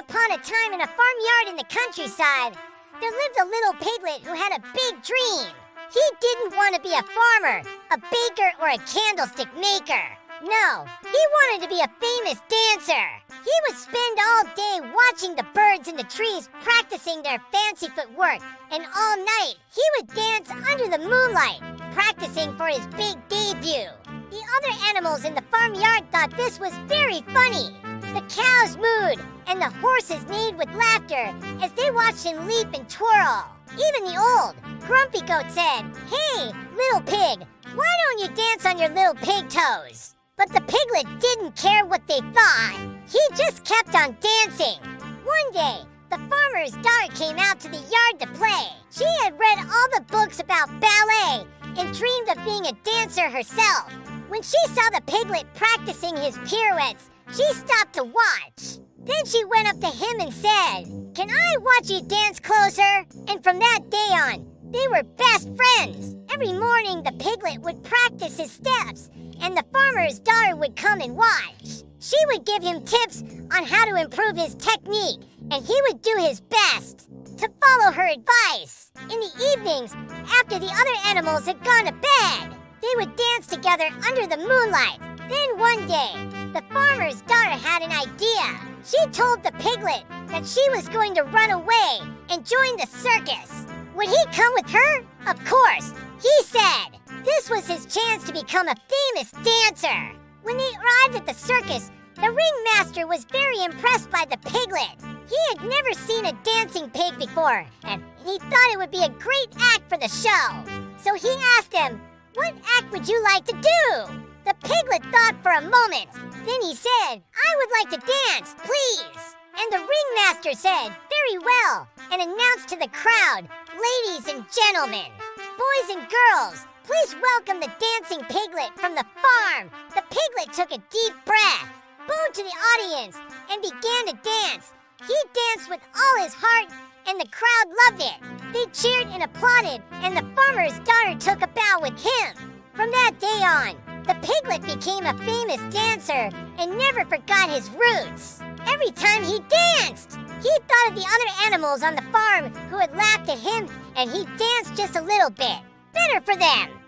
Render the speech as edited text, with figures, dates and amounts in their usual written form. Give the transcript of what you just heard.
upon a time in a farmyard in the countryside, there lived a little piglet who had a big dream. He didn't want to be a farmer, a baker, or a candlestick maker. No, he wanted to be a famous dancer. He would spend all day watching the birds in the trees practicing their fancy footwork, and all night he would dance under the moonlight, practicing for his big debut. The other animals in the farmyard thought this was very funny. The cows mooed and the horses neighed with laughter as they watched him leap and twirl. Even the old, grumpy goat said, "Hey, little pig, why don't you dance on your little pig toes?" But the piglet didn't care what they thought. He just kept on dancing. One day, the farmer's daughter came out to the yard to play. She had read all the books about ballet and dreamed of being a dancer herself. When she saw the piglet practicing his pirouettes, she stopped to watch. Then she went up to him and said, "Can I watch you dance closer?" And from that day on, they were best friends. Every morning, the piglet would practice his steps, and the farmer's daughter would come and watch. She would give him tips on how to improve his technique, and he would do his best to follow her advice. In the evenings, after the other animals had gone to bed, they would dance together under the moonlight. Then one day, the farmer's daughter had an idea. She told the piglet that she was going to run away and join the circus. Would he come with her? Of course, he said. This was his chance to become a famous dancer. When they arrived at the circus, the ringmaster was very impressed by the piglet. He had never seen a dancing pig before, and he thought it would be a great act for the show. So he asked him, "What act would you like to do?" The piglet thought for a moment. Then he said, "I would like to dance, please." And the ringmaster said, "Very well," and announced to the crowd, "Ladies and gentlemen, boys and girls, please welcome the dancing piglet from the farm." The piglet took a deep breath, bowed to the audience, and began to dance. He danced with all his heart, and the crowd loved it. They cheered and applauded, and the farmer's daughter took a bow with him. From that day on, the piglet became a famous dancer and never forgot his roots. Every time he danced, he thought of the other animals on the farm who had laughed at him, and he danced just a little bit. Better for them.